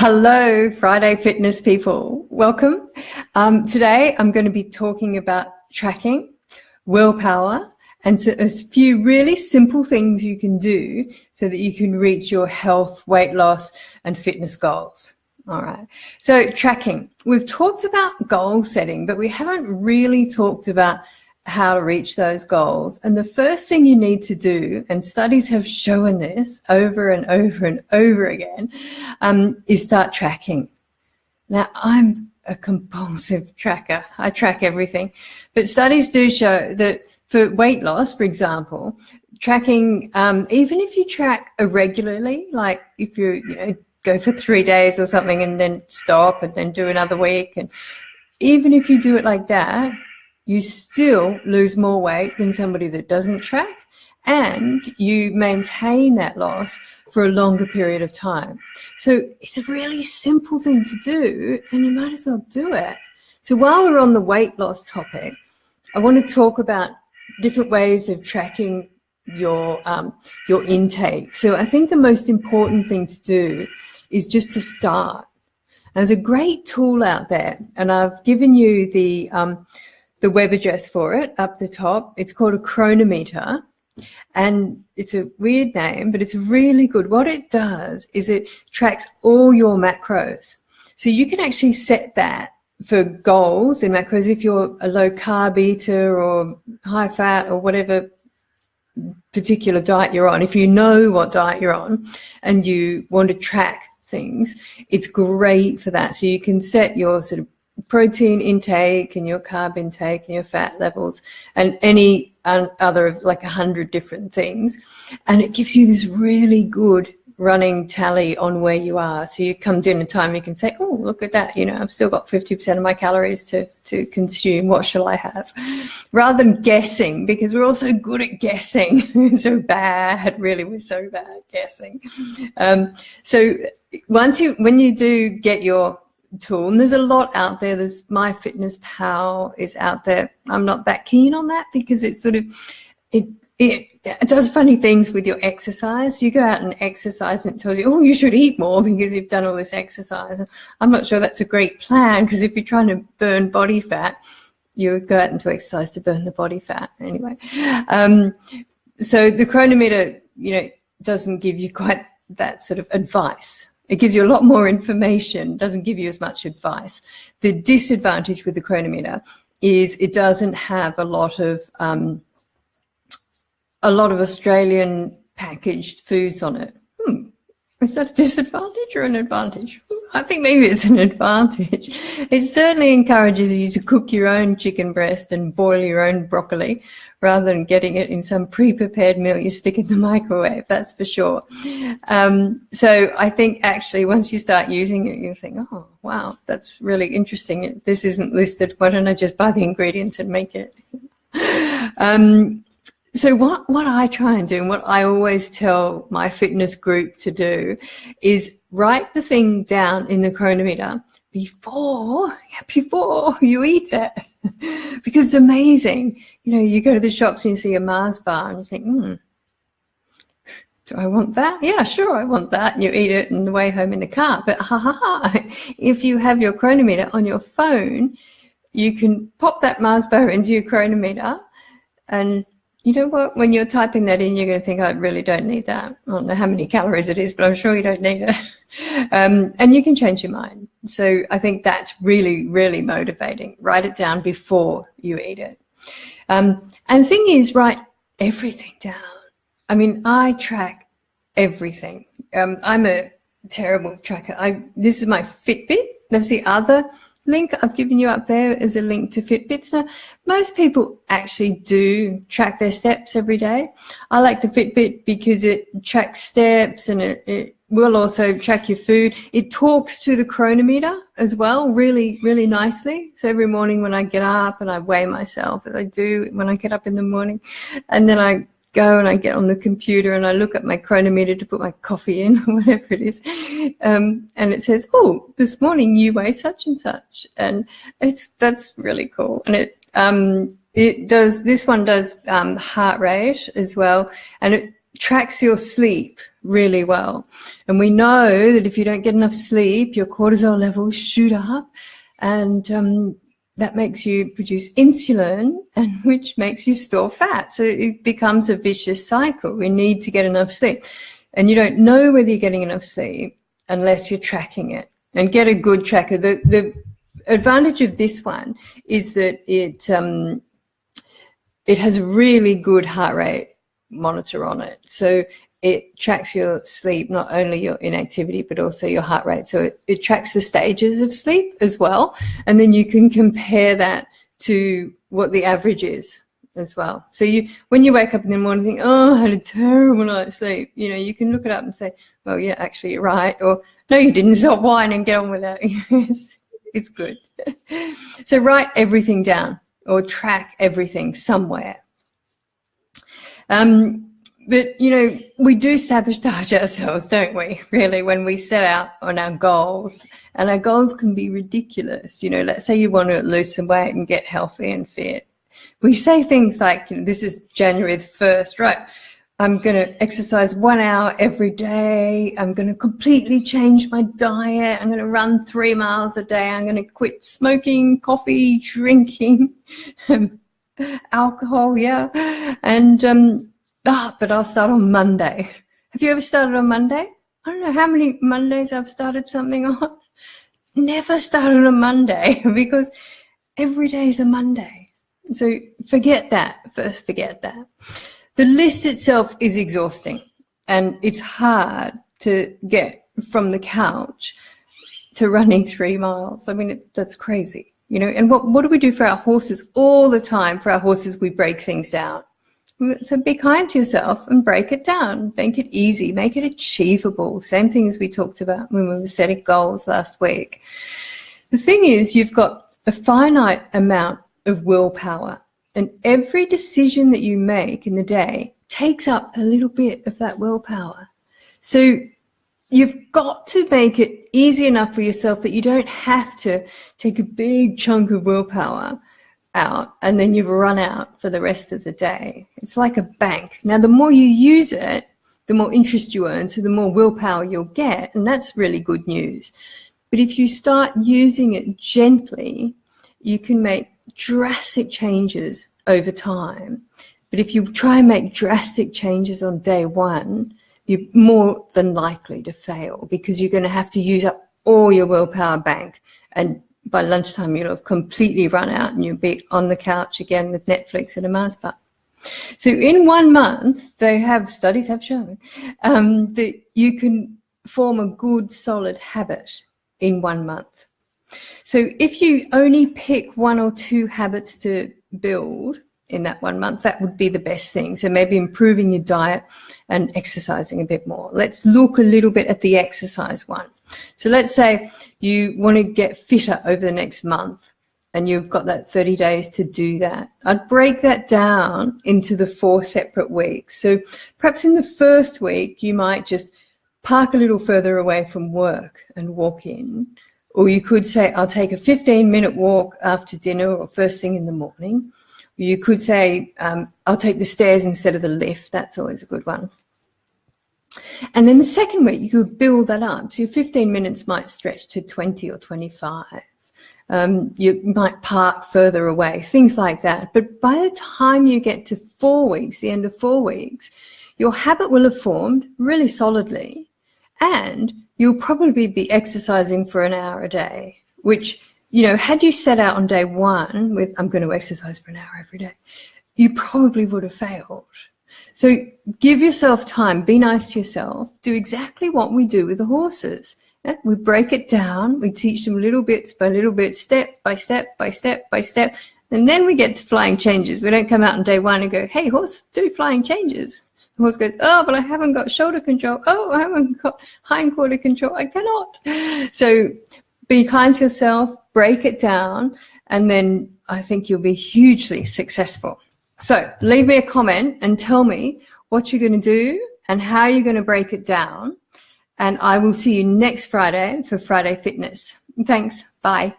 Hello, Friday Fitness people. Welcome. Today I'm going to be talking about tracking, willpower, and a few really simple things you can do so that you can reach your health, weight loss, and fitness goals. All right. So tracking. We've talked about goal setting, but we haven't really talked about how to reach those goals. And the first thing you need to do, and studies have shown this over and over and over again, is start tracking. Now, I'm a compulsive tracker. I track everything. But studies do show that for weight loss, for example, tracking, even if you track irregularly, like if you go for 3 days or something and then stop and then do another week, and even if you do it like that, you still lose more weight than somebody that doesn't track, and you maintain that loss for a longer period of time. So it's a really simple thing to do, and you might as well do it. So while we're on the weight loss topic, I want to talk about different ways of tracking your intake. So I think the most important thing to do is just to start. There's a great tool out there, and I've given you the web address for it up the top. It's called a Chronometer, and it's a weird name, but it's really good. What it does is it tracks all your macros. So you can actually set that for goals in macros if you're a low carb eater or high fat or whatever particular diet you're on. If you know what diet you're on and you want to track things, it's great for that. So you can set your sort of protein intake and your carb intake and your fat levels and any other of like 100 different things, and it gives you this really good running tally on where you are. So you come dinner time, you can say, oh, look at that, I've still got 50% of my calories to consume. What shall I have? Rather than guessing, because we're all so good at guessing. We're so bad, really, we're so bad at guessing. So when you do get your tool, and there's a lot out there. There's MyFitnessPal is out there. I'm not that keen on that because it's sort of it does funny things with your exercise. You go out and exercise and it tells you, oh, you should eat more because you've done all this exercise. I'm not sure that's a great plan, because if you're trying to burn body fat, you would go out into exercise to burn the body fat anyway. So the Chronometer, doesn't give you quite that sort of advice. It gives you a lot more information, doesn't give you as much advice. The disadvantage with the Chronometer is it doesn't have a lot of Australian packaged foods on it. Is that a disadvantage or an advantage? I think maybe it's an advantage. It certainly encourages you to cook your own chicken breast and boil your own broccoli rather than getting it in some pre-prepared meal you stick in the microwave, that's for sure. So I think actually once you start using it, you think, oh, wow, that's really interesting. This isn't listed. Why don't I just buy the ingredients and make it? So what I try and do, and what I always tell my fitness group to do, is write the thing down in the Chronometer before you eat it. Because it's amazing. You go to the shops and you see a Mars bar and you think, do I want that? Yeah, sure, I want that. And you eat it on the way home in the car. But if you have your Chronometer on your phone, you can pop that Mars bar into your Chronometer, and you know what? When you're typing that in, you're going to think, I really don't need that. I don't know how many calories it is, but I'm sure you don't need it. And you can change your mind. So I think that's really, really motivating. Write it down before you eat it. And the thing is, write everything down. I mean, I track everything. I'm a terrible tracker. This is my Fitbit. That's the other link I've given you up there is a link to Fitbits. Now, most people actually do track their steps every day. I like the Fitbit because it tracks steps, and it will also track your food. It talks to the Chronometer as well, really, really nicely. So every morning when I get up and I weigh myself, as I do when I get up in the morning, and then I go and I get on the computer and I look at my Chronometer to put my coffee in or whatever it is, and it says, oh, this morning you weigh such and such, and that's really cool. And this one does heart rate as well, and it tracks your sleep really well. And we know that if you don't get enough sleep, your cortisol levels shoot up, and that makes you produce insulin, and which makes you store fat. So it becomes a vicious cycle. We need to get enough sleep. And you don't know whether you're getting enough sleep unless you're tracking it. And get a good tracker. The advantage of this one is that it has a really good heart rate monitor on it. So it tracks your sleep, not only your inactivity, but also your heart rate. So it tracks the stages of sleep as well. And then you can compare that to what the average is as well. So when you wake up in the morning and think, oh, I had a terrible night's sleep, you can look it up and say, well, yeah, actually you're right. Or no, you didn't. Stop whining and get on with it. It's good. So write everything down or track everything somewhere. But, we do sabotage ourselves, don't we, really, when we set out on our goals. And our goals can be ridiculous. Let's say you want to lose some weight and get healthy and fit. We say things like, this is January the 1st, right? I'm going to exercise 1 hour every day. I'm going to completely change my diet. I'm going to run 3 miles a day. I'm going to quit smoking, coffee, drinking, alcohol, yeah. And, but I'll start on Monday. Have you ever started on Monday? I don't know how many Mondays I've started something on. Never started on Monday because every day is a Monday. So forget that. First, forget that. The list itself is exhausting, and it's hard to get from the couch to running 3 miles. I mean, that's crazy, And what do we do for our horses all the time? For our horses, we break things down. So be kind to yourself and break it down. Make it easy. Make it achievable. Same thing as we talked about when we were setting goals last week. The thing is, you've got a finite amount of willpower, and every decision that you make in the day takes up a little bit of that willpower. So you've got to make it easy enough for yourself that you don't have to take a big chunk of willpower out and then you've run out for the rest of the day. It's like a bank. Now, the more you use it, the more interest you earn, so the more willpower you'll get, and that's really good news. But if you start using it gently, you can make drastic changes over time. But if you try and make drastic changes on day one, you're more than likely to fail because you're going to have to use up all your willpower bank, and by lunchtime you'll have completely run out and you'll be on the couch again with Netflix and a Mars bar. So in 1 month, studies have shown that you can form a good solid habit in 1 month. So if you only pick 1 or 2 habits to build in that 1 month, that would be the best thing. So maybe improving your diet and exercising a bit more. Let's look a little bit at the exercise one. So let's say you want to get fitter over the next month and you've got that 30 days to do that. I'd break that down into the 4 separate weeks. So perhaps in the first week, you might just park a little further away from work and walk in. Or you could say, I'll take a 15-minute walk after dinner or first thing in the morning. You could say, I'll take the stairs instead of the lift. That's always a good one. And then the second week, you could build that up. So your 15 minutes might stretch to 20 or 25. You might park further away, things like that. But by the time you get to 4 weeks, the end of 4 weeks, your habit will have formed really solidly, and you'll probably be exercising for an hour a day, which, had you set out on day one with, I'm going to exercise for an hour every day, you probably would have failed. So give yourself time, be nice to yourself, do exactly what we do with the horses. Yeah? We break it down, we teach them little bits by little bits, step by step by step by step, and then we get to flying changes. We don't come out on day one and go, hey, horse, do flying changes. The horse goes, oh, but I haven't got shoulder control. Oh, I haven't got hindquarter control. I cannot. So be kind to yourself, break it down, and then I think you'll be hugely successful. So leave me a comment and tell me what you're going to do and how you're going to break it down. And I will see you next Friday for Friday Fitness. Thanks. Bye.